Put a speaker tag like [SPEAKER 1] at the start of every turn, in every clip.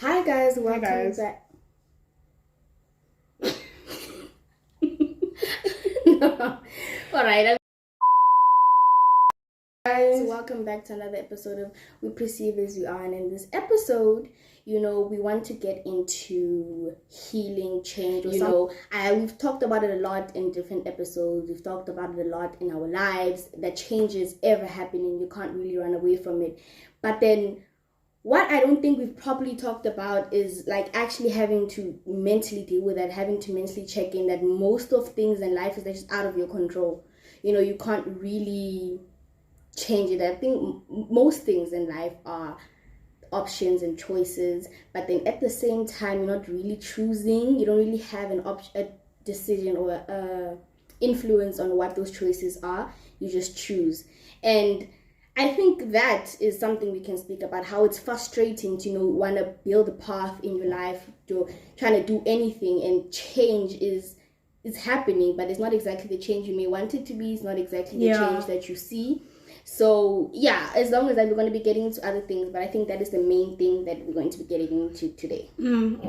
[SPEAKER 1] Hi guys, welcome
[SPEAKER 2] guys.
[SPEAKER 1] back. No. Alright, guys, welcome back to another episode of We Perceive As You Are. And in this episode, we want to get into healing, change. We've talked about it a lot in different episodes. We've talked about it a lot in our lives. That change is ever happening. You can't really run away from it. But then what I don't think we've properly talked about is like actually having to mentally deal with that, having to mentally check in that most of things in life is just out of your control. You can't really change it. I think most things in life are options and choices, but then at the same time, you're not really choosing. You don't really have a decision or a influence on what those choices are. You just choose. And I think that is something we can speak about, how it's frustrating to want to build a path in your life, to trying to do anything, and change is happening, but it's not exactly the change you may want it to be. It's not exactly the change that you see. So yeah, as long as that, we're going to be getting into other things, but I think that is the main thing that we're going to be getting into today.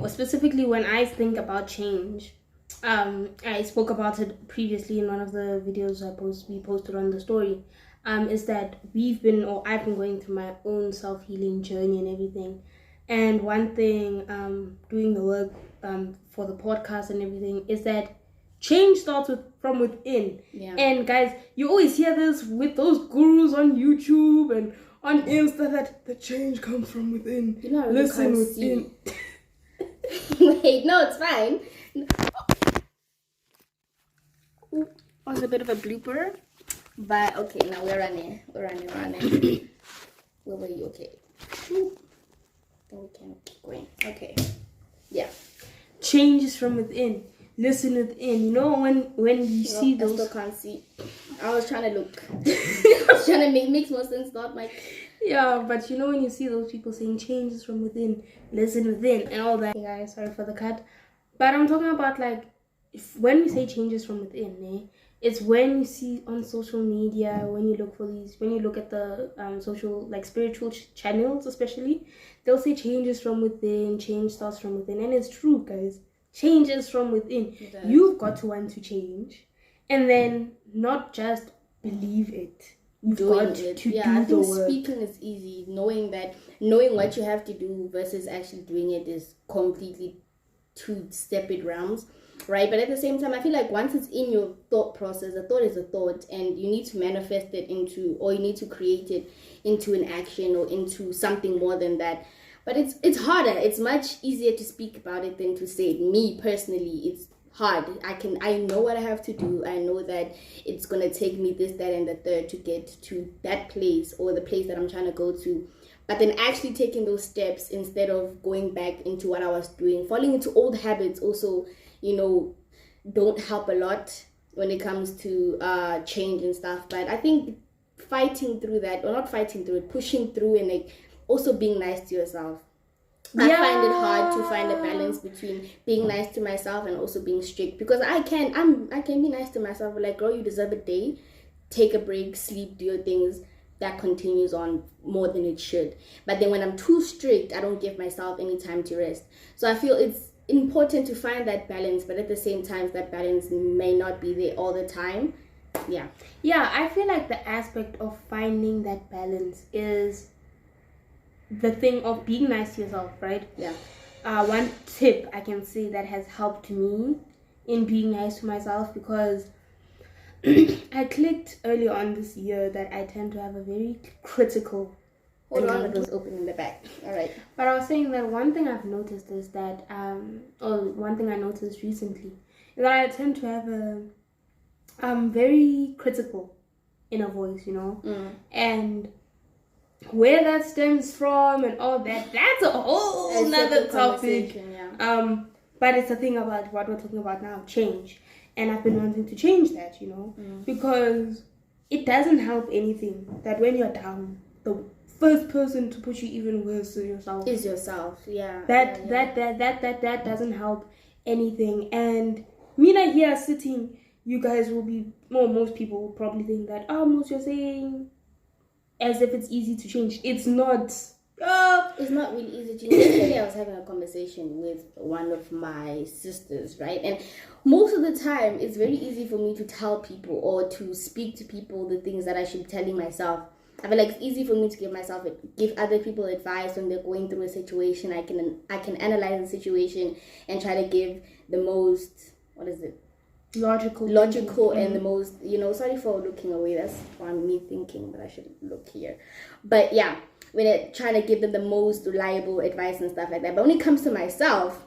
[SPEAKER 2] Specifically, when I think about change, I spoke about it previously in one of the videos we posted on the story. Is that I've been going through my own self-healing journey and everything. And one thing, doing the work for the podcast and everything, is that change starts from within.
[SPEAKER 1] Yeah.
[SPEAKER 2] And guys, you always hear this with those gurus on YouTube and on Insta that the change comes from within.
[SPEAKER 1] You know, I really
[SPEAKER 2] Listen
[SPEAKER 1] can't
[SPEAKER 2] within.
[SPEAKER 1] Wait, no, it's fine.
[SPEAKER 2] Was a bit of a blooper.
[SPEAKER 1] But okay, now we're running. Where were you? Okay. Then we can keep going. Okay. Yeah.
[SPEAKER 2] Changes from within. Listen within. You know when you see those.
[SPEAKER 1] I still can't see. I was trying to look. I was trying to make more sense, not my.
[SPEAKER 2] Yeah, but when you see those people saying changes from within, listen within, and all that. Hey guys, sorry for the cut. But I'm talking about like, when we say changes from within, it's when you see on social media, when you look at the social, like spiritual channels especially, they'll say changes from within, change starts from within. And it's true, guys. Changes from within. You've got to want to change. And then not just believe it. You've got to do the work.
[SPEAKER 1] I think speaking is easy. Knowing what you have to do versus actually doing it is completely two separate realms, right? But at the same time, I feel like once it's in your thought process, a thought is a thought, and you need to manifest it into, or you need to create it into an action or into something more than that. But it's harder. It's much easier to speak about it than to say it. Me personally, it's hard. I know what I have to do. I know that it's gonna take me this, that, and the third to get to that place or the place that I'm trying to go to. But then actually taking those steps instead of going back into what I was doing, falling into old habits also, don't help a lot when it comes to change and stuff. But I think fighting through that, or not fighting through it, pushing through, and like also being nice to yourself. I find it hard to find a balance between being nice to myself and also being strict, because I can be nice to myself, like, girl, you deserve a day, take a break, sleep, do your things. That continues on more than it should. But then when I'm too strict, I don't give myself any time to rest. So I feel it's important to find that balance, but at the same time, that balance may not be there all the time. Yeah,
[SPEAKER 2] I feel like the aspect of finding that balance is the thing of being nice to yourself, right?
[SPEAKER 1] Yeah.
[SPEAKER 2] One tip I can say that has helped me in being nice to myself, because I clicked early on this year that I tend to have a very critical.
[SPEAKER 1] Hold on, it was open in the back. All right.
[SPEAKER 2] But I was saying that one thing I've noticed is that, one thing I noticed recently is that I tend to have a very critical inner voice, and where that stems from and all that, that's a whole another topic.
[SPEAKER 1] Yeah.
[SPEAKER 2] But it's a thing about what we're talking about now, change. And I've been wanting to change that, because it doesn't help anything that when you're down, the first person to push you even worse is yourself.
[SPEAKER 1] Yeah.
[SPEAKER 2] That doesn't help anything. And Mina here sitting, you guys will be, most people will probably think that, Mos, you're saying as if it's easy to change. It's not.
[SPEAKER 1] It's not really easy. Yesterday I was having a conversation with one of my sisters, right? And most of the time, it's very easy for me to tell people or to speak to people the things that I should be telling myself. I feel like it's easy for me to give other people advice when they're going through a situation. I can analyze the situation and try to give the most, what is it? Logical and the most, sorry for looking away. That's why me thinking that I should look here. But yeah, when I'm trying to give them the most reliable advice and stuff like that. But when it comes to myself,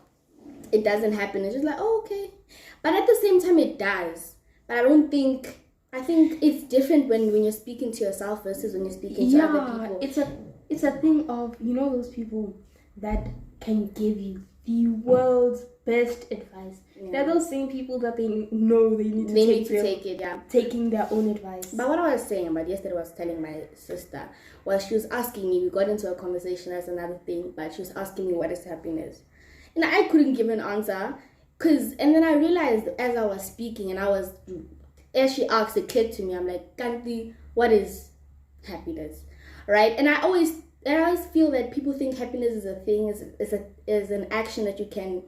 [SPEAKER 1] it doesn't happen. It's just like, oh, okay. But at the same time, it does. But I think it's different when you're speaking to yourself versus when you're speaking to other people.
[SPEAKER 2] It's a thing of, those people that can give you the world's best advice. Yeah. They're those same people that they know they need to take it, yeah. Taking their own advice.
[SPEAKER 1] But what I was saying about yesterday, I was telling my sister, she was asking me, we got into a conversation, that's another thing, but she was asking me what is happiness. And I couldn't give an answer, and then I realized as I was speaking and as she asked, it clicked to me, I'm like, Kanti, what is happiness? Right? And I always feel that people think happiness is a thing, is an action that you can,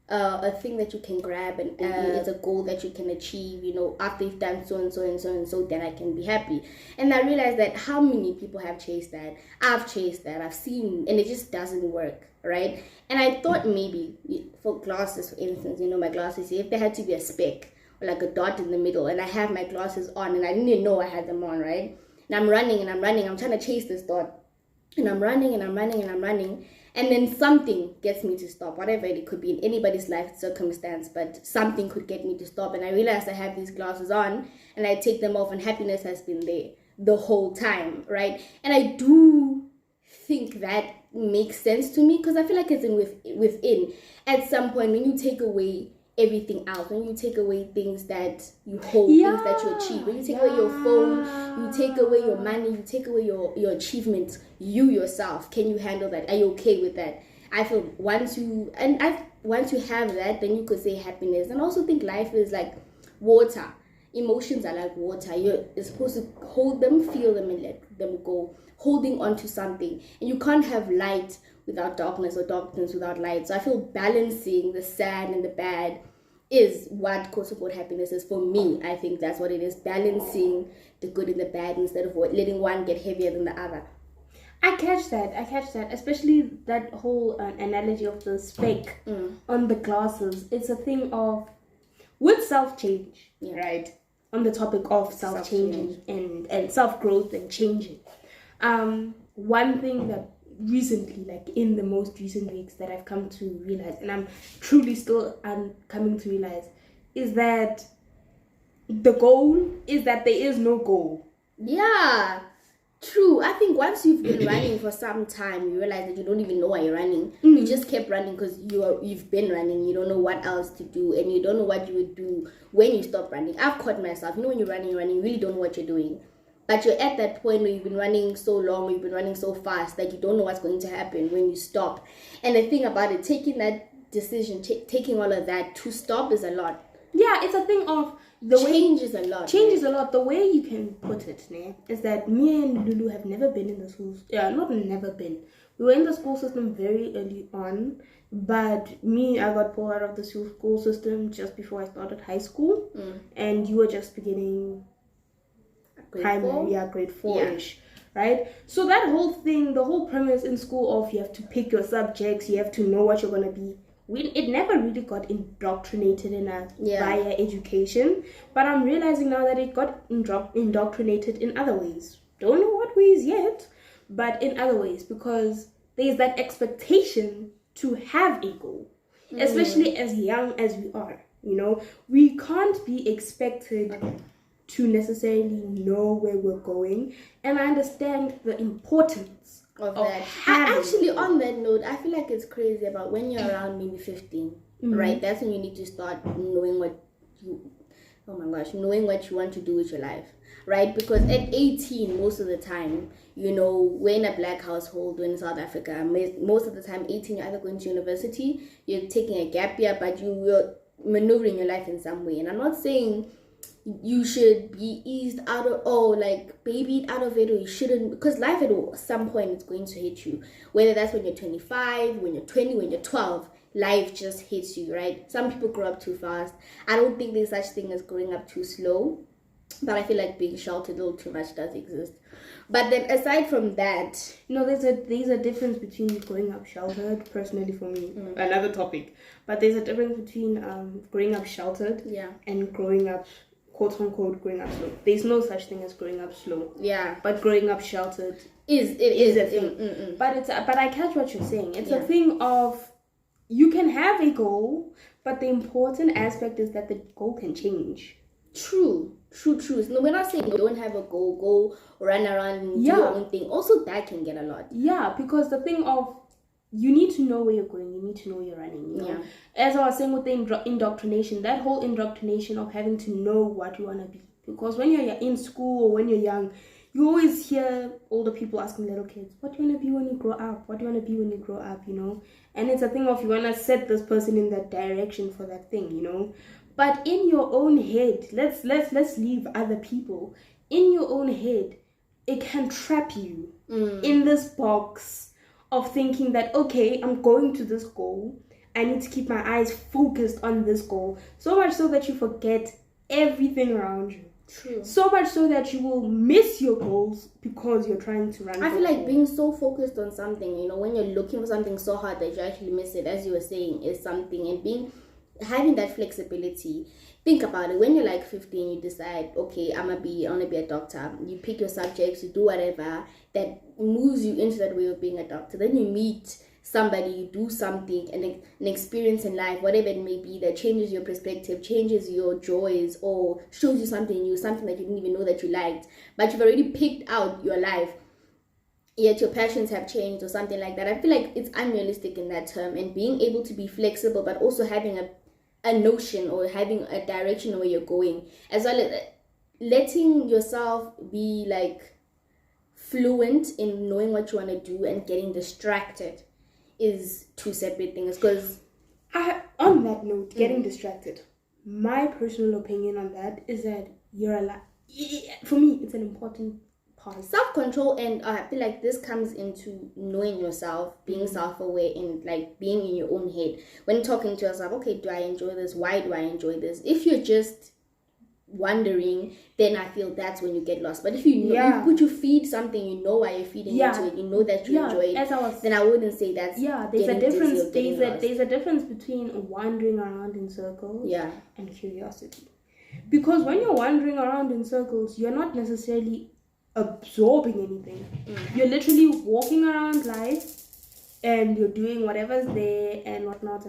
[SPEAKER 1] a thing that you can grab, and it's a goal that you can achieve, after you've done so and so and so and so, then I can be happy. And I realized that how many people have chased that. I've chased that, I've seen, and it just doesn't work, right? And I thought maybe, for glasses, for instance, my glasses, if there had to be a speck, or like a dot in the middle, and I have my glasses on, and I didn't even know I had them on, right? And I'm running, I'm trying to chase this dot. And I'm running, and then something gets me to stop, whatever it could be in anybody's life circumstance, but something could get me to stop. And I realized I have these glasses on, and I take them off, and happiness has been there the whole time, right? And I do think that makes sense to me, because I feel like it's within. At some point, when you take away everything else, when you take away things that you hold, things that you achieve, when you take away your phone, you take away your money, you take away your achievements, you yourself, can you handle that? Are you okay with that? I feel once you have that, then you could say happiness. And I also think life is like water. Emotions are like water. You're supposed to hold them, feel them, and let them go, holding on to something. And you can't have light without darkness, or darkness without light. So I feel balancing the sad and the bad is what quote-unquote happiness is for me. I think that's what it is, balancing the good and the bad instead of letting one get heavier than the other.
[SPEAKER 2] I catch that, especially that whole analogy of the speck on the glasses. It's a thing of, with self-change, right? On the topic of self-changing and self-growth and changing. One thing that recently, like in the most recent weeks, that I've come to realize, and I'm truly still coming to realize, is that the goal is that there is no goal.
[SPEAKER 1] Yeah, true. I think once you've been running for some time, you realize that you don't even know why you're running. You just kept running because you've been running. You don't know what else to do, and you don't know what you would do when you stop running. I've caught myself, when you're running, you really don't know what you're doing. But you're at that point where you've been running so long, you've been running so fast, that you don't know what's going to happen when you stop. And the thing about it, taking that decision, taking all of that to stop is a lot.
[SPEAKER 2] Yeah, it's a thing of
[SPEAKER 1] change is a lot.
[SPEAKER 2] Change is a lot. The way you can put it, is that me and Lulu have never been in the schools. Yeah, not never been. We were in the school system very early on, but I got pulled out of the school system just before I started high school, and you were just beginning primary, grade 4-ish, right? So that whole thing, the whole premise in school of you have to pick your subjects, you have to know what you're going to be, it never really got indoctrinated in us via education. But I'm realizing now that it got indoctrinated in other ways. Don't know what ways yet, but in other ways, because there's that expectation to have a goal, especially as young as we are. We can't be expected to necessarily know where we're going, and I understand the importance of that.
[SPEAKER 1] Actually, on that note, I feel like it's crazy about when you're around maybe 15, right? That's when you need to start knowing what you want to do with your life, right? Because at 18, most of the time, we're in a black household, we're in South Africa. Most of the time, 18, you're either going to university, you're taking a gap year, but you're maneuvering your life in some way. And I'm not saying you should be eased out of, or like babied out of it, or you shouldn't, because life at some point is going to hit you, whether that's when you're 25, when you're 20, when you're 12. Life just hits you, right? Some people grow up too fast. I don't think there's such thing as growing up too slow, but I feel like being sheltered a little too much does exist. But then aside from that,
[SPEAKER 2] there's a difference between growing up sheltered, personally for me, another topic, but there's a difference between growing up sheltered and growing up, quote unquote, growing up slow. There's no such thing as growing up slow, but growing up sheltered is a thing. But I catch what you're saying. It's a thing of, you can have a goal, but the important aspect is that the goal can change.
[SPEAKER 1] True. No, we're not saying you don't have a goal, go run around and do your own thing. Also, that can get a lot.
[SPEAKER 2] Yeah, because the thing of, you need to know where you're going, you need to know where you're running. You know? As I was saying with the indoctrination, that whole indoctrination of having to know what you want to be. Because when you're in school or when you're young, you always hear older people asking little kids, what do you want to be when you grow up? What do you want to be when you grow up, you know? And it's a thing of, you want to set this person in that direction for that thing, you know? But in your own head, let's leave other people. In your own head, it can trap you in this box of thinking that, okay, I'm going to this goal. I need to keep my eyes focused on this goal. So much so that you forget everything around you.
[SPEAKER 1] True.
[SPEAKER 2] So much so that you will miss your goals because you're trying to run.
[SPEAKER 1] I feel like being so focused on something, you know, when you're looking for something so hard that you actually miss it, as you were saying, is something. And having that flexibility. Think about it. When you're like 15, you decide, okay, I wanna be a doctor. You pick your subjects, you do whatever that moves you into that way of being a doctor. Then you meet somebody, you do something, and an experience in life, whatever it may be, that changes your perspective, changes your joys, or shows you something new, something that you didn't even know that you liked, but you've already picked out your life, yet your passions have changed or something like that. I feel like it's unrealistic in that term, and being able to be flexible, but also having a notion or having a direction where you're going, as well as letting yourself be like fluent in knowing what you want to do and getting distracted is two separate things. Because
[SPEAKER 2] on that note, getting distracted, my personal opinion on that is that for me, it's an important part.
[SPEAKER 1] Self-control, and I feel like this comes into knowing yourself, being self-aware, and like being in your own head when talking to yourself. Okay, do I enjoy this? Why do I enjoy this? If you're just wondering, then I feel that's when you get lost. But if you know, you feed something, you know why you're feeding into it, you know that you enjoy it, then I wouldn't say that's
[SPEAKER 2] there's a difference. There's a difference between wandering around in circles and curiosity. Because when you're wandering around in circles, you're not necessarily absorbing anything. You're literally walking around life and you're doing whatever's there and whatnot.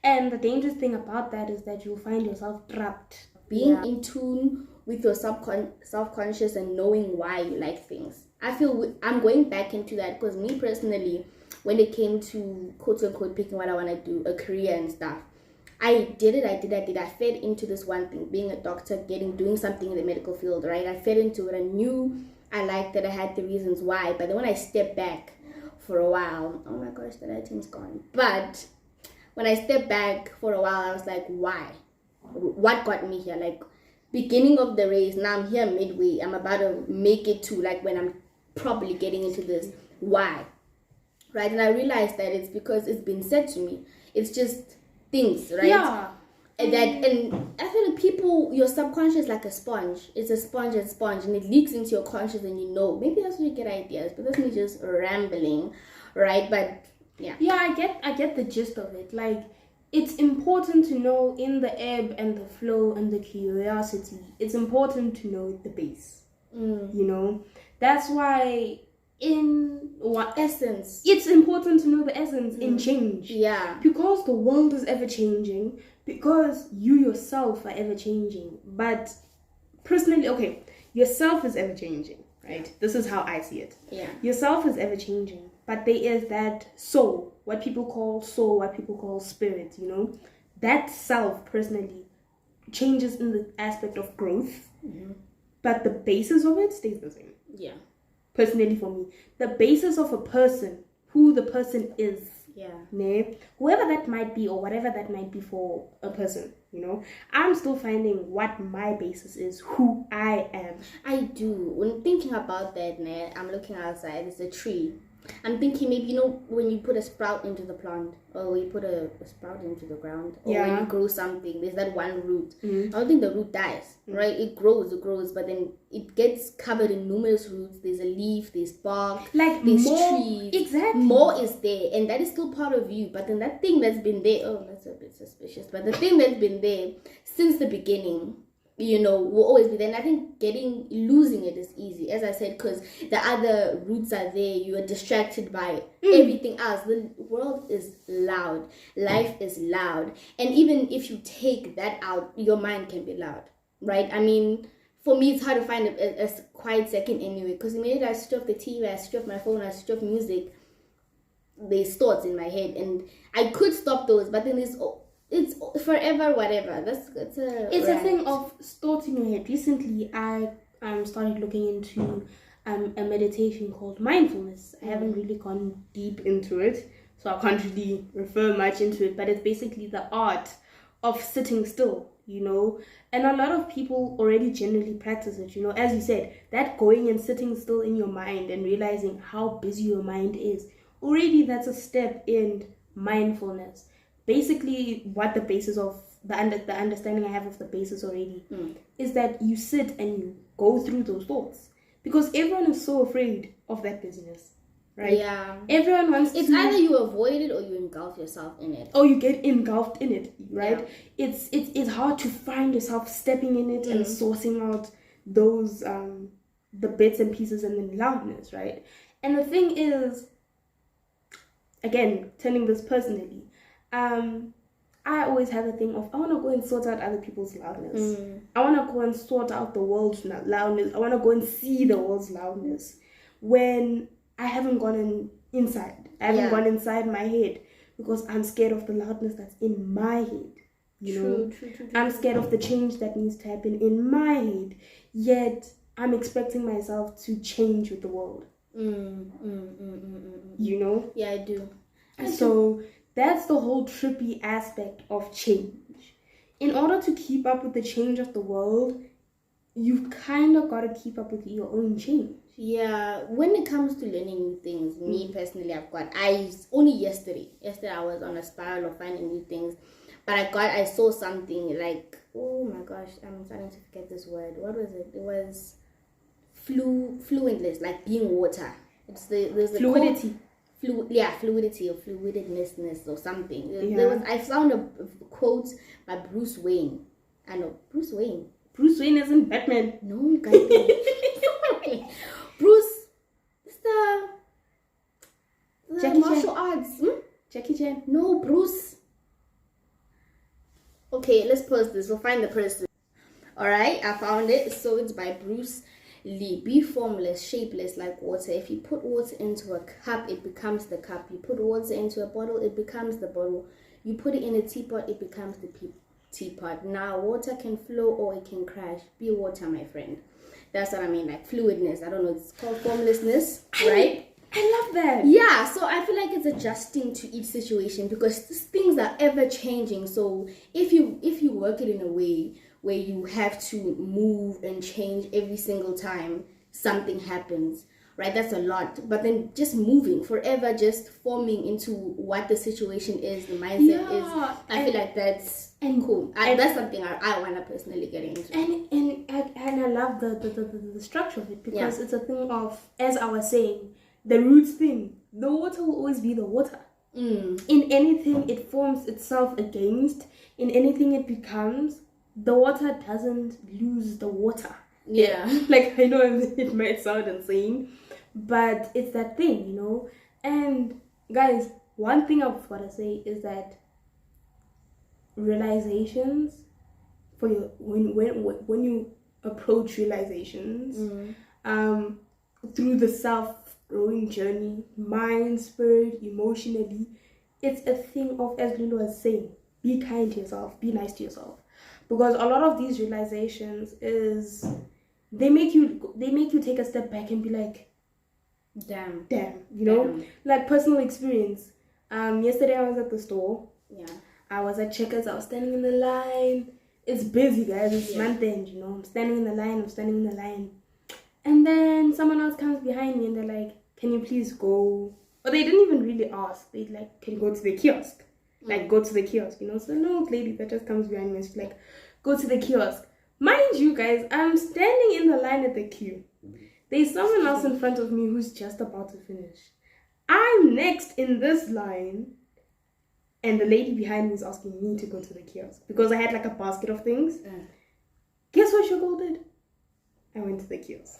[SPEAKER 2] And the dangerous thing about that is that you'll find yourself trapped.
[SPEAKER 1] Being in tune with your self-conscious and knowing why you like things. I feel I'm going back into that, because me personally, when it came to quote unquote picking what I want to do, a career and stuff, I did it. I fed into this one thing, being a doctor, doing something in the medical field, right? I fed into it. I knew I liked it. I had the reasons why. But then when I stepped back for a while, oh my gosh, the lighting's gone. But when I stepped back for a while, I was like, why? What got me here? Like, beginning of the race, now I'm here midway. I'm about to make it to like when I'm probably getting into this. Why? Right? And I realized that it's because it's been said to me. It's just things, right?
[SPEAKER 2] Yeah.
[SPEAKER 1] And I feel like your subconscious is like a sponge. It's a sponge, and it leaks into your conscious, and you know, maybe that's where you get ideas. But that's me just rambling, right? But yeah.
[SPEAKER 2] Yeah, I get the gist of it. Like, it's important to know in the ebb and the flow and the curiosity. It's important to know the base. You know, that's why it's important to know the essence in change.
[SPEAKER 1] Yeah.
[SPEAKER 2] Because the world is ever changing, because you yourself are ever changing. But personally, okay, yourself is ever changing, right? This is how I see it.
[SPEAKER 1] Yeah.
[SPEAKER 2] Yourself is ever changing, but there is that soul, what people call spirit, you know? That self personally changes in the aspect of growth, but the basis of it stays the same.
[SPEAKER 1] Yeah.
[SPEAKER 2] Personally, for me, the basis of a person, who the person is,
[SPEAKER 1] Yeah.
[SPEAKER 2] Nay, whoever that might be or whatever that might be for a person, I'm still finding what my basis is, who I am.
[SPEAKER 1] I do. When thinking about that, I'm looking outside. It's a tree. I'm thinking maybe, when you put a sprout into the plant, or you put a sprout into the ground, or when you grow something, there's that one root. I don't think the root dies, right? It grows, but then it gets covered in numerous roots. There's a leaf, there's bark, there's trees.
[SPEAKER 2] Exactly.
[SPEAKER 1] More is there, and that is still part of you. But then that thing that's been there, that's a bit suspicious, but the thing that's been there since the beginning, will always be there. And I think losing it is easy, as I said, because the other roots are there. You are distracted by everything else. The world is loud. Life is loud. And even if you take that out, your mind can be loud, right? I mean, for me, it's hard to find a quiet second anyway, because immediately I switch off the TV, I switch off my phone, I switch off music, there's thoughts in my head. And I could stop those, but then it's forever whatever. It's
[SPEAKER 2] a thing of thoughts in your head. Recently, I started looking into a meditation called mindfulness. I haven't really gone deep into it, so I can't really refer much into it, but it's basically the art of sitting still, and a lot of people already generally practice it, as you said, that going and sitting still in your mind and realizing how busy your mind is, already that's a step in mindfulness. Basically, what the basis of the understanding I have of the basis already is that you sit and you go through those thoughts, because everyone is so afraid of that business, right?
[SPEAKER 1] Yeah.
[SPEAKER 2] Everyone wants
[SPEAKER 1] it's either you avoid it or you engulf yourself in it.
[SPEAKER 2] Or you get engulfed in it, right? Yeah. It's hard to find yourself stepping in it and sourcing out those the bits and pieces and the loudness, right? And the thing is, again, telling this personally, I always have a thing of, I want to go and sort out other people's loudness. I want to go and sort out the world's loudness. I want to go and see the world's loudness when I haven't gone inside. I haven't gone inside my head, because I'm scared of the loudness that's in my head. True. I'm scared of the change that needs to happen in my head. Yet I'm expecting myself to change with the world.
[SPEAKER 1] Yeah, I do.
[SPEAKER 2] So that's the whole trippy aspect of change. In order to keep up with the change of the world, you've kind of got to keep up with your own change.
[SPEAKER 1] Yeah, when it comes to learning new things, me personally, only yesterday I was on a spiral of finding new things, but I saw something like, oh my gosh, I'm starting to forget this word. What was it? It was fluidness, like being water. There's the
[SPEAKER 2] fluidity.
[SPEAKER 1] Fluidity or fluidness or something. I found a quote by Bruce Wayne. I know Bruce Wayne.
[SPEAKER 2] Bruce Wayne isn't Batman.
[SPEAKER 1] No, guys. Bruce is the
[SPEAKER 2] Jackie
[SPEAKER 1] martial
[SPEAKER 2] Chan.
[SPEAKER 1] arts.
[SPEAKER 2] Jackie Chan.
[SPEAKER 1] No, Bruce. Okay, let's pause this. We'll find the person. Alright, I found it. So it's by Bruce Lee. Be formless, shapeless like water. If you put water into a cup, it becomes the cup. You put water into a bottle, it becomes the bottle. You put it in a teapot, it becomes the teapot. Now, water can flow or it can crash. Be water, my friend. That's what I mean, like fluidness. I don't know, it's called formlessness, right?
[SPEAKER 2] I love that.
[SPEAKER 1] Yeah, so I feel like it's adjusting to each situation, because things are ever changing. So if you work it in a way where you have to move and change every single time something happens, right? That's a lot. But then just moving forever, just forming into what the situation is, the mindset is. I feel like that's cool. That's something I want to personally get into.
[SPEAKER 2] And I love the structure of it, because it's a thing of, as I was saying, the roots thing. The water will always be the water. In anything it forms itself against, in anything it becomes, the water doesn't lose the water.
[SPEAKER 1] Yeah.
[SPEAKER 2] Like, I know it might sound insane, but it's that thing, And guys, one thing I've got to say is that realizations, for your when you approach realizations, through the self-growing journey, mind, spirit, emotionally, it's a thing of, as Lulu was saying, be kind to yourself, be nice to yourself. Because a lot of these realizations they make you take a step back and be like,
[SPEAKER 1] damn,
[SPEAKER 2] like personal experience. Yesterday I was at the store.
[SPEAKER 1] Yeah.
[SPEAKER 2] I was at Checkers. I was standing in the line. It's busy, guys. It's month end, you know. I'm standing in the line. And then someone else comes behind me and they're like, can you please go? Or they didn't even really ask. They're like, can you go to the kiosk? Like, go to the kiosk, you know. So no old lady that just comes behind me and she's like, go to the kiosk. Mind you, guys, I'm standing in the line at the queue. There's someone else in front of me who's just about to finish. I'm next in this line. And the lady behind me is asking me to go to the kiosk. Because I had like a basket of things. Guess what Shuggle did? I went to the kiosk.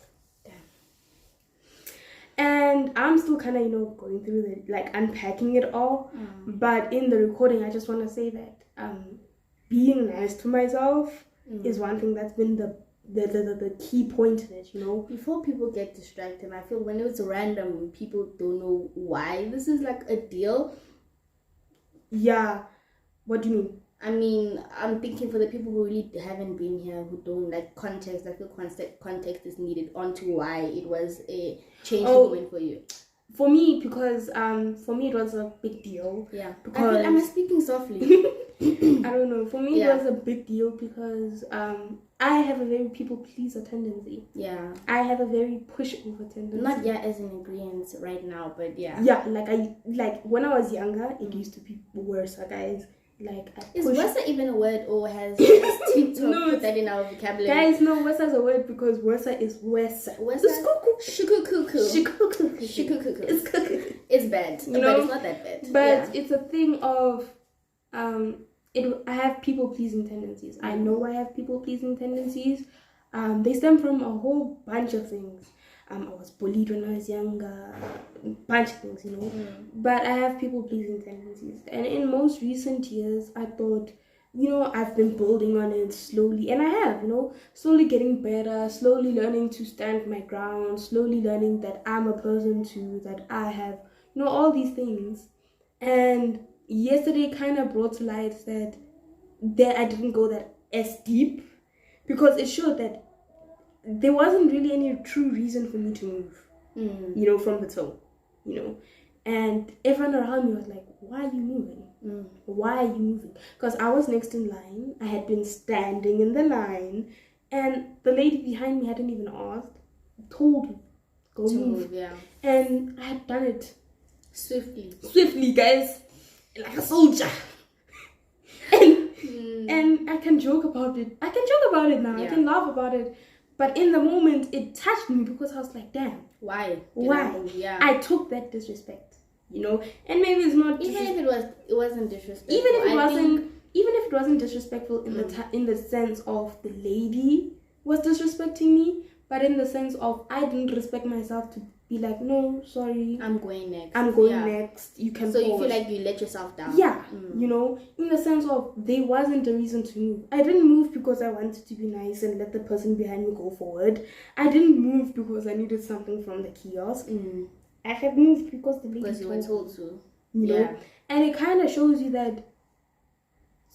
[SPEAKER 2] And I'm still kind of, you know, going through the, like, unpacking it all. But in the recording, I just want to say that being nice to myself is one thing that's been the key point in it, you know.
[SPEAKER 1] Before people get distracted, I feel when it's random, people don't know why this is like a deal.
[SPEAKER 2] Yeah. What do you mean?
[SPEAKER 1] I mean, I'm thinking for the people who really haven't been here, who don't like context. I feel context is needed onto why it was a change moment for you.
[SPEAKER 2] For me, because for me it was a big deal.
[SPEAKER 1] Yeah.
[SPEAKER 2] Because
[SPEAKER 1] I'm speaking softly.
[SPEAKER 2] I don't know. For me, it was a big deal because I have a very people pleaser tendency.
[SPEAKER 1] Yeah.
[SPEAKER 2] I have a very pushover tendency.
[SPEAKER 1] Not as an ingredient right now, but yeah.
[SPEAKER 2] Yeah, like when I was younger, it used to be worse, guys. Like,
[SPEAKER 1] is Wesa even a word, or has TikTok put that in our vocabulary?
[SPEAKER 2] Guys, no, Wesa is a word because Wesa is Wesa.
[SPEAKER 1] Shukukuku. It's bad, you know? But it's not that bad.
[SPEAKER 2] But it's a thing of I have people pleasing tendencies. I know I have people pleasing tendencies. They stem from a whole bunch of things. I was bullied when I was younger, a bunch of things, you know. But I have people pleasing tendencies, and in most recent years, I thought, you know, I've been building on it slowly, and I have, you know, slowly getting better, slowly learning to stand my ground, slowly learning that I'm a person too, that I have, you know, all these things. And yesterday kind of brought to light that I didn't go that as deep, because it showed that there wasn't really any true reason for me to move, you know, from the toe, you know. And everyone around me was like, why are you moving? Why are you moving? Because I was next in line. I had been standing in the line, and the lady behind me hadn't even asked, told me, go move.
[SPEAKER 1] Yeah.
[SPEAKER 2] And I had done it.
[SPEAKER 1] Swiftly,
[SPEAKER 2] guys. Like a soldier. And I can joke about it. I can joke about it now. Yeah. I can laugh about it. But in the moment, it touched me because I was like, damn.
[SPEAKER 1] Why?
[SPEAKER 2] I took that disrespect, you know? And maybe it's not...
[SPEAKER 1] Even if it wasn't disrespectful.
[SPEAKER 2] Even if it wasn't disrespectful in the sense of the lady was disrespecting me, but in the sense of I didn't respect myself to be like, no, sorry.
[SPEAKER 1] I'm going next.
[SPEAKER 2] Next. You can
[SPEAKER 1] So
[SPEAKER 2] pause.
[SPEAKER 1] You feel like you let yourself down.
[SPEAKER 2] Yeah. You know, in the sense of there wasn't a reason to move. I didn't move because I wanted to be nice and let the person behind me go forward. I didn't move because I needed something from the kiosk. I had moved because the lady
[SPEAKER 1] because you were told to.
[SPEAKER 2] You know? And it kind of shows you that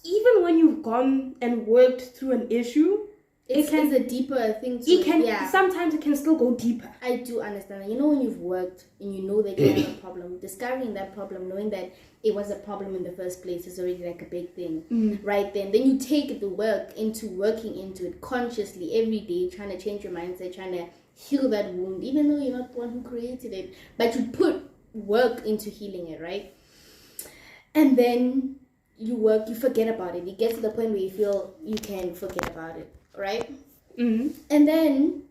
[SPEAKER 2] even when you've gone and worked through an issue,
[SPEAKER 1] it's a deeper thing to
[SPEAKER 2] sometimes it can still go deeper.
[SPEAKER 1] I do understand that. You know, when you've worked and you know that you have a problem, discovering that problem, knowing that it was a problem in the first place is already like a big thing. Right then you take the work into working into it consciously every day, trying to change your mindset, trying to heal that wound, even though you're not the one who created it, but you put work into healing it, right? And then you forget about it. You get to the point where you feel you can forget about it, right? And then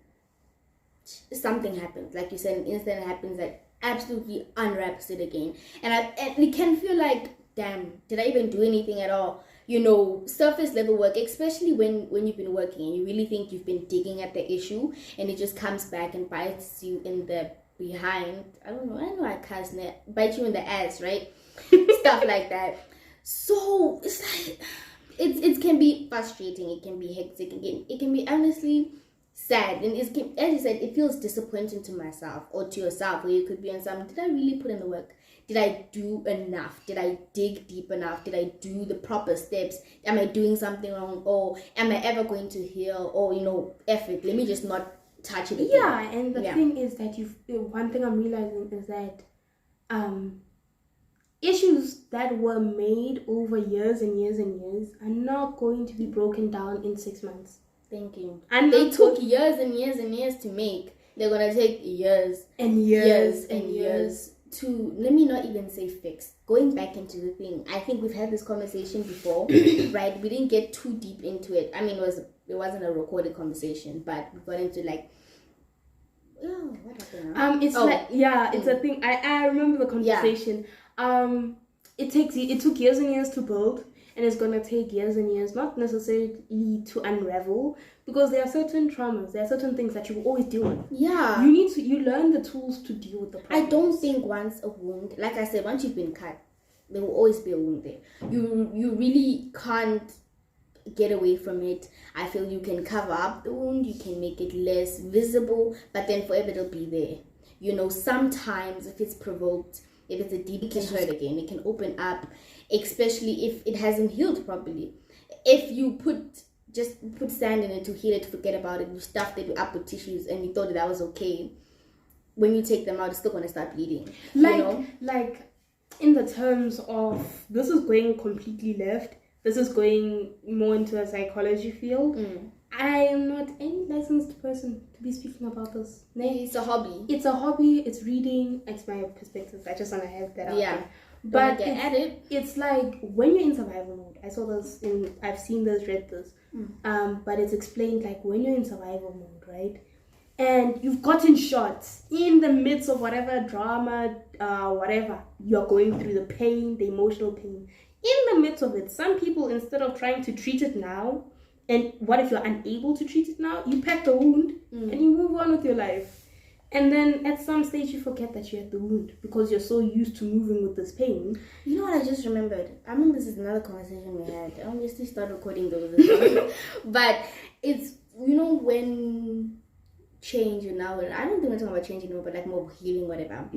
[SPEAKER 1] something happens, like you said, an incident happens that absolutely unwraps it again, and it can feel like, damn, did I even do anything at all? You know, surface level work, especially when you've been working and you really think you've been digging at the issue, and it just comes back and bites you in the behind. I know I cuss, bite you in the ass, right? Stuff like that. So it's like it can be frustrating, it can be hectic, it can be honestly sad, and as you said, it feels disappointing to myself or to yourself, where you could be on something. Did I really put in the work? Did I do enough? Did I dig deep enough? Did I do the proper steps? Am I doing something wrong? Or am I ever going to heal? Or, you know, F it, let me just not touch it again.
[SPEAKER 2] Yeah, and the thing is that one thing I'm realizing is that issues that were made over years and years and years are not going to be broken down in 6 months.
[SPEAKER 1] Thank you.
[SPEAKER 2] And
[SPEAKER 1] they took years and years and years to make. They're gonna take years
[SPEAKER 2] and years
[SPEAKER 1] to, let me not even say fix. Going back into the thing, I think we've had this conversation before, right? We didn't get too deep into it. I mean, it wasn't a recorded conversation, but we got into like, oh, what happened now?
[SPEAKER 2] It's a thing. I remember the conversation. Yeah. It took years and years to build, and it's gonna take years and years, not necessarily to unravel, because there are certain traumas, there are certain things that you will always deal with.
[SPEAKER 1] Yeah.
[SPEAKER 2] You learn the tools to deal with the problems.
[SPEAKER 1] I don't think once a wound, like I said, once you've been cut, there will always be a wound there. You really can't get away from it. I feel you can cover up the wound, you can make it less visible, but then forever it'll be there. You know, sometimes if it's provoked, if it's a deep, it can hurt again. It can open up, especially if it hasn't healed properly. If you just put sand in it to heal it, to forget about it, you stuffed it up with tissues and you thought that was okay, when you take them out, it's still going to start bleeding.
[SPEAKER 2] Like in the terms of, this is going completely left, this is going more into a psychology field. I am not any licensed person to be speaking about this.
[SPEAKER 1] It's a hobby.
[SPEAKER 2] It's a hobby. It's reading. It's my perspective. I just want to have that out there. But it's like when you're in survival mode. I've seen this, read this. But it's explained like when you're in survival mode, right? And you've gotten shot in the midst of whatever drama, whatever you're going through, the pain, the emotional pain. In the midst of it, some people, instead of trying to treat it now, and what if you're unable to treat it now? You pack the wound and you move on with your life. And then at some stage you forget that you had the wound because you're so used to moving with this pain.
[SPEAKER 1] You know what I just remembered? I mean, this is another conversation we had. I obviously start recording those. But it's, you know, when change, you know, I don't think we're talking about change anymore, but like more healing, whatever.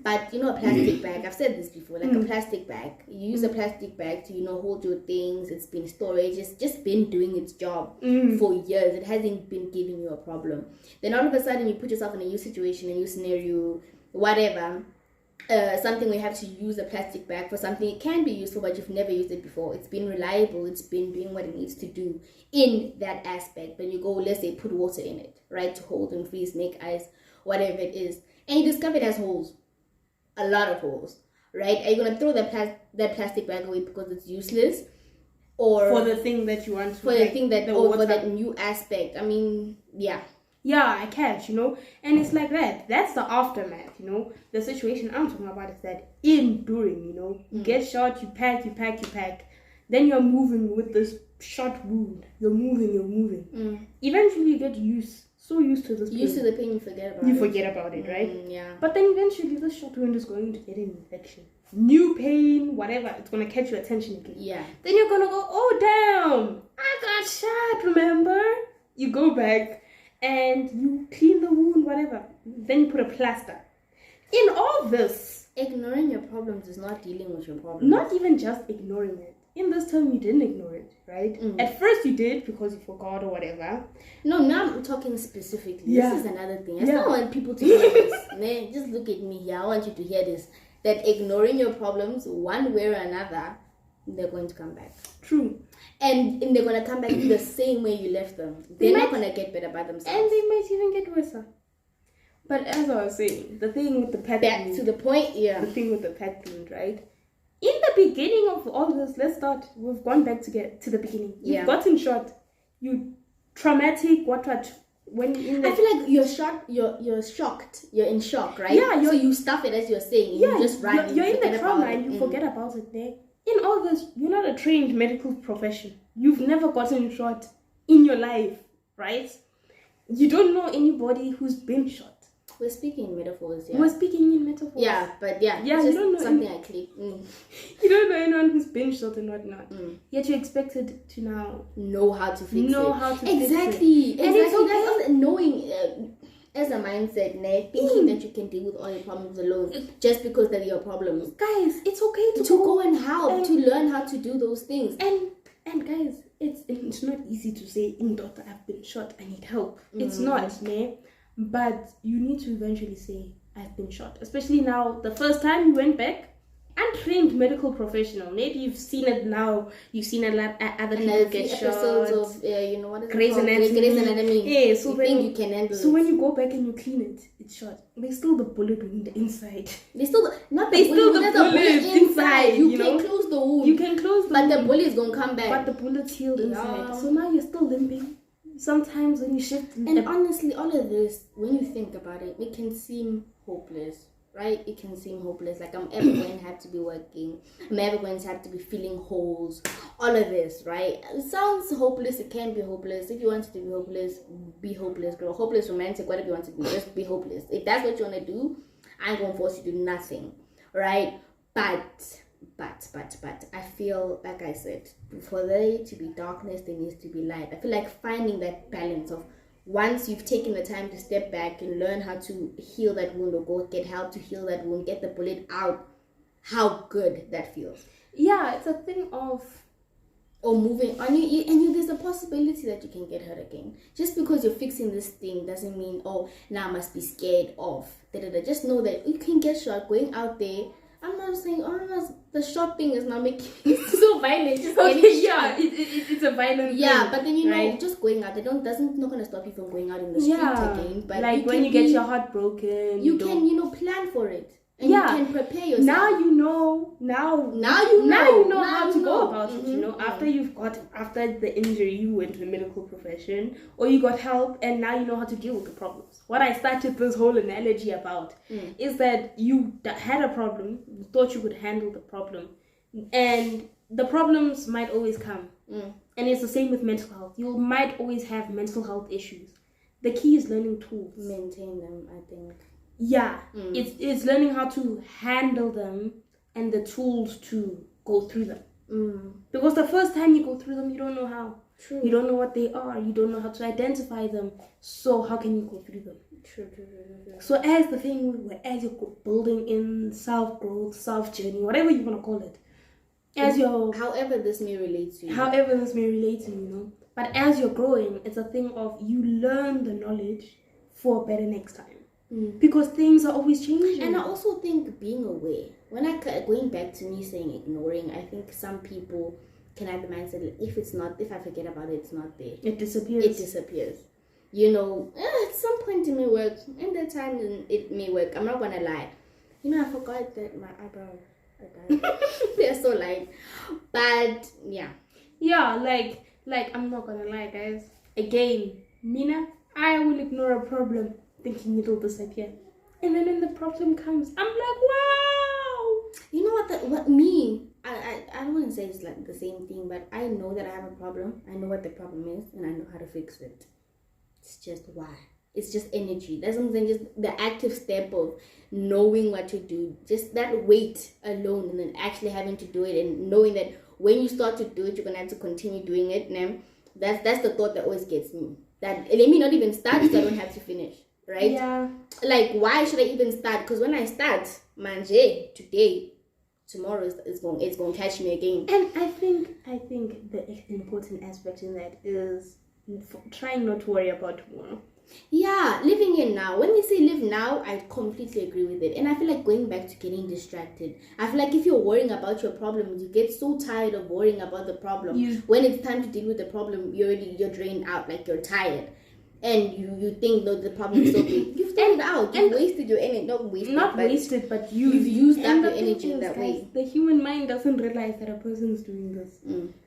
[SPEAKER 1] But you know, a plastic bag, I've said this before, like a plastic bag. You use a plastic bag to, you know, hold your things. It's been storage. It's just been doing its job for years. It hasn't been giving you a problem. Then all of a sudden you put yourself in a new situation, a new scenario, whatever. Something we have to use a plastic bag for something it can be used for, but you've never used it before. It's been reliable. It's been doing what it needs to do in that aspect. When you go, let's say, put water in it, right, to hold and freeze, make ice, whatever it is, and you discover it has holes, a lot of holes, right? Are you gonna throw that plastic bag away because it's useless, or
[SPEAKER 2] for the thing that you want to,
[SPEAKER 1] for the thing that, or for that new aspect? I mean,
[SPEAKER 2] yeah, I catch, you know, and it's like that. That's the aftermath, you know. The situation I'm talking about is that during, you know, you get shot, you pack. Then you're moving with this shot wound. You're moving. Eventually, you get so used to this pain.
[SPEAKER 1] Used to the pain, you forget about it.
[SPEAKER 2] Right?
[SPEAKER 1] Yeah.
[SPEAKER 2] But then eventually, this shot wound is going to get an infection. New pain, whatever. It's going to catch your attention again.
[SPEAKER 1] Yeah.
[SPEAKER 2] Then you're going to go, oh, damn, I got shot, remember? You go back and you clean the wound, whatever. Then you put a plaster. In all this,
[SPEAKER 1] ignoring your problems is not dealing with your problems.
[SPEAKER 2] Not even just ignoring it. In this term, you didn't ignore it, right? At first you did because you forgot or whatever.
[SPEAKER 1] No, now I'm talking specifically. Yeah. This is another thing. I still want people to hear this. Just look at me here. I want you to hear this. That ignoring your problems, one way or another, they're going to come back.
[SPEAKER 2] True.
[SPEAKER 1] And they're going to come back the same way you left them. They're not going to get better by themselves.
[SPEAKER 2] And they might even get worse. But as I was saying, the thing with the pet
[SPEAKER 1] back to the point,
[SPEAKER 2] the thing with the pet wound, right? In the beginning of all this, let's start. We've gone back to the beginning. You've gotten shot. You traumatic. When in the,
[SPEAKER 1] I feel like you're shocked. You're shocked. You're in shock, right?
[SPEAKER 2] Yeah.
[SPEAKER 1] So you stuff it as you're saying.
[SPEAKER 2] Yeah.
[SPEAKER 1] You just run.
[SPEAKER 2] You're in the trauma and you forget about it there. In all this, you're not a trained medical profession. You've never gotten shot in your life, right? You don't know anybody who's been shot.
[SPEAKER 1] We're speaking in metaphors, yeah.
[SPEAKER 2] We're speaking in metaphors.
[SPEAKER 1] Yeah, but yeah,
[SPEAKER 2] you don't know
[SPEAKER 1] something I click.
[SPEAKER 2] You don't know anyone who's been shot and whatnot. Yet you're expected to now
[SPEAKER 1] know how to fix it.
[SPEAKER 2] Exactly.
[SPEAKER 1] And it's okay. That's also knowing as a mindset, thinking that you can deal with all your problems alone just because they're your problems.
[SPEAKER 2] Guys, it's okay
[SPEAKER 1] to go and help, to learn how to do those things.
[SPEAKER 2] And guys, it's not easy to say, daughter, I've been shot, I need help. It's not, But you need to eventually say, I've been shot. Especially now, the first time you went back, untrained medical professional. Maybe you've seen it now. You've seen a lot other people get
[SPEAKER 1] episodes
[SPEAKER 2] shots.
[SPEAKER 1] of what is
[SPEAKER 2] Grey's
[SPEAKER 1] it called?
[SPEAKER 2] Anatomy.
[SPEAKER 1] Grey's Anatomy.
[SPEAKER 2] Yeah, so
[SPEAKER 1] you
[SPEAKER 2] then
[SPEAKER 1] think you can handle
[SPEAKER 2] so
[SPEAKER 1] it.
[SPEAKER 2] when you go back and you clean it, it's shot. There's still the bullet in the inside.
[SPEAKER 1] There's still not
[SPEAKER 2] There's
[SPEAKER 1] the
[SPEAKER 2] still
[SPEAKER 1] bullet,
[SPEAKER 2] the
[SPEAKER 1] there's a
[SPEAKER 2] bullet inside,
[SPEAKER 1] You
[SPEAKER 2] you
[SPEAKER 1] can
[SPEAKER 2] know?
[SPEAKER 1] close the wound.
[SPEAKER 2] You can close the
[SPEAKER 1] but
[SPEAKER 2] wound,
[SPEAKER 1] the bullet is gonna come back.
[SPEAKER 2] but the bullet's healed
[SPEAKER 1] Yeah.
[SPEAKER 2] inside. So now you're still limping. Sometimes when you shift,
[SPEAKER 1] And honestly, all of this, when you think about it, it can seem hopeless, right? It can seem hopeless. Like I'm ever going to have to be working. I'm ever going to have to be filling holes. All of this, right? It sounds hopeless. It can be hopeless. If you want it to be hopeless, girl. Hopeless romantic, whatever you want to be, just be hopeless. If that's what you want to do, I ain't going to force you to do nothing, right? But I feel, like I said, for there to be darkness, there needs to be light. I feel like finding that balance of once you've taken the time to step back and learn how to heal that wound or go get help to heal that wound, get the bullet out, how good that feels.
[SPEAKER 2] Yeah, it's a thing of...
[SPEAKER 1] Or moving on, and there's a possibility that you can get hurt again. Just because you're fixing this thing doesn't mean, oh, now I must be scared of. Just know that you can get shot going out there. I'm not saying, the shot thing is not making it so violent. Just
[SPEAKER 2] Okay, yeah, it's a violent thing.
[SPEAKER 1] Yeah, but then
[SPEAKER 2] right?
[SPEAKER 1] just going out, not going to stop you from going out in the street again. But
[SPEAKER 2] like when you get your heart broken,
[SPEAKER 1] you can, plan for it. And you can prepare yourself.
[SPEAKER 2] Now you know. Now you know how to go about it. After the injury, you went to the medical profession or you got help, and now you know how to deal with the problems. What I started this whole analogy about is that you had a problem, you thought you could handle the problem, and the problems might always come. And it's the same with mental health. You might always have mental health issues. The key is learning tools.
[SPEAKER 1] Maintain them, I think.
[SPEAKER 2] Yeah, it's learning how to handle them and the tools to go through them. Because the first time you go through them, you don't know how.
[SPEAKER 1] True.
[SPEAKER 2] You don't know what they are. You don't know how to identify them. So how can you go through them?
[SPEAKER 1] True.
[SPEAKER 2] So as you're building in self-growth, self-journey, whatever you want to call it,
[SPEAKER 1] however this may relate to
[SPEAKER 2] you, But as you're growing, it's a thing of you learn the knowledge for a better next time. Because things are always changing.
[SPEAKER 1] And I also think being aware, going back to me saying ignoring, I think some people can have the mindset that if I forget about it, it's not there.
[SPEAKER 2] It disappears.
[SPEAKER 1] At some point it may work, and that time it may work. I'm not gonna lie. I forgot that my eyebrows are dying. They're so light. But yeah.
[SPEAKER 2] Yeah, like I'm not gonna lie, guys. Again, Mina, I will ignore a problem thinking it'll disappear. And then when the problem comes, I'm like, wow!
[SPEAKER 1] You know I don't want to say it's like the same thing, but I know that I have a problem. I know what the problem is, and I know how to fix it. It's just why. It's just energy. That's something, just the active step of knowing what to do. Just that weight alone, and then actually having to do it, and knowing that when you start to do it, you're going to have to continue doing it. And that's the thought that always gets me. That let me not even start so I don't have to finish. Right?
[SPEAKER 2] Yeah.
[SPEAKER 1] Like, why should I even start? Because when I start, today, tomorrow it's going to catch me again.
[SPEAKER 2] And I think the important aspect in that is trying not to worry about tomorrow.
[SPEAKER 1] Yeah, living in now. When we say live now, I completely agree with it. And I feel like going back to getting distracted. I feel like if you're worrying about your problems, you get so tired of worrying about the problem. When it's time to deal with the problem, you're drained out, like you're tired. And you think that the problem is so big. You've thrown it out. You've wasted your energy.
[SPEAKER 2] But you've
[SPEAKER 1] used up your energy in that way.
[SPEAKER 2] The human mind doesn't realize that a person's doing this.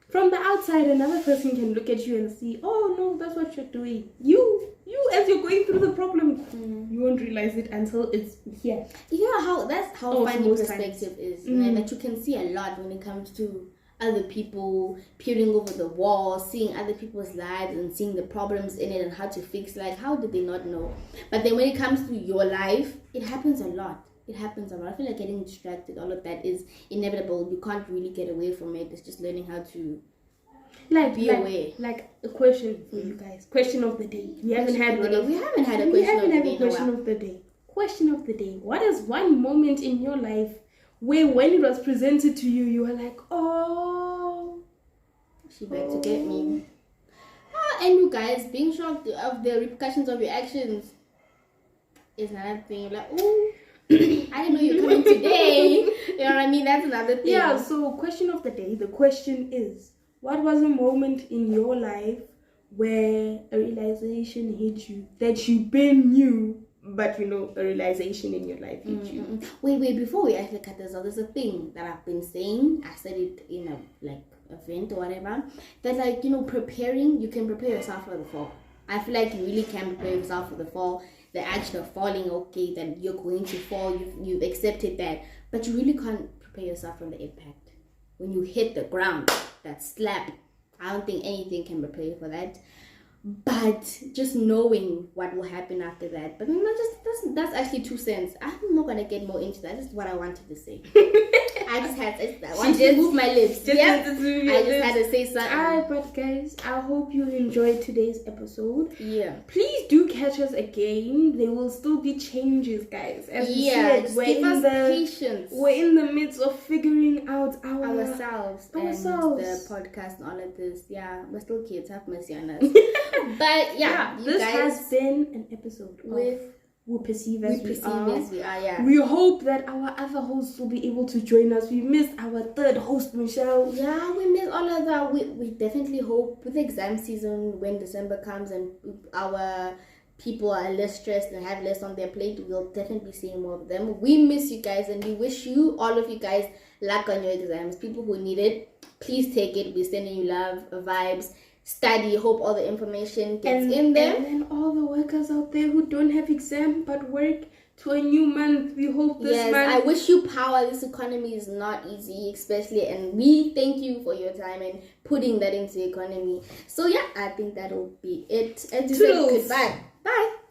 [SPEAKER 2] From the outside, another person can look at you and see, oh no, that's what you're doing. You as you're going through the problem, you won't realize it until it's here.
[SPEAKER 1] That's how funny perspective is. That you can see a lot when it comes to other people, peering over the wall, seeing other people's lives and seeing the problems in it and how to fix. Like, how did they not know? But then when it comes to your life, it happens a lot. I feel like getting distracted, all of that is inevitable. You can't really get away from it. It's just learning how to be aware.
[SPEAKER 2] Like a question for you guys. Question of the day. We haven't had a question of the day. Question of the day. What is one moment in your life where when it was presented to you, you were like, oh,
[SPEAKER 1] she back to get me. And you guys, being shocked of the repercussions of your actions is another thing. Like, oh, I didn't know you're coming today. You know what I mean? That's another thing.
[SPEAKER 2] Yeah, so question of the day. The question is, what was a moment in your life where a realization hit you that you been knew, but you know, a realization in your life hit you?
[SPEAKER 1] Wait, before we actually cut this out, there's a thing that I've been saying. I said it in a like event or whatever. That like, you know, you can prepare yourself for the fall. I feel like you really can prepare yourself for the fall. The action of falling, okay, that you're going to fall, you've accepted that. But you really can't prepare yourself from the impact. When you hit the ground, that slap, I don't think anything can prepare you for that. But just knowing what will happen after that. But that's actually 2 cents. I'm not gonna get more into that. That's what I wanted to say. I wanted to move my lips. I just had to say something.
[SPEAKER 2] Alright, but guys, I hope you enjoyed today's episode.
[SPEAKER 1] Yeah.
[SPEAKER 2] Please do catch us again. There will still be changes, guys. As we said,
[SPEAKER 1] give us patience.
[SPEAKER 2] We're in the midst of figuring out
[SPEAKER 1] ourselves and the podcast and all of this. Yeah, we're still kids. Have mercy on us. But yeah,
[SPEAKER 2] this has been an episode with We Perceive As We Are.
[SPEAKER 1] Yeah.
[SPEAKER 2] We hope that our other hosts will be able to join us. We missed our third host, Michelle.
[SPEAKER 1] Yeah, we missed all of that. We definitely hope with exam season, when December comes and our people are less stressed and have less on their plate, we'll definitely be seeing more of them. We miss you guys and we wish you, all of you guys, luck on your exams. People who need it, please take it. We're sending you love, vibes. Study, hope all the information gets in there.
[SPEAKER 2] And then all the workers out there who don't have exam but work to a new month, we hope this month.
[SPEAKER 1] I wish you power. This economy is not easy, especially, and we thank you for your time and putting that into the economy. So yeah, I think that'll be it. And to say goodbye. Bye.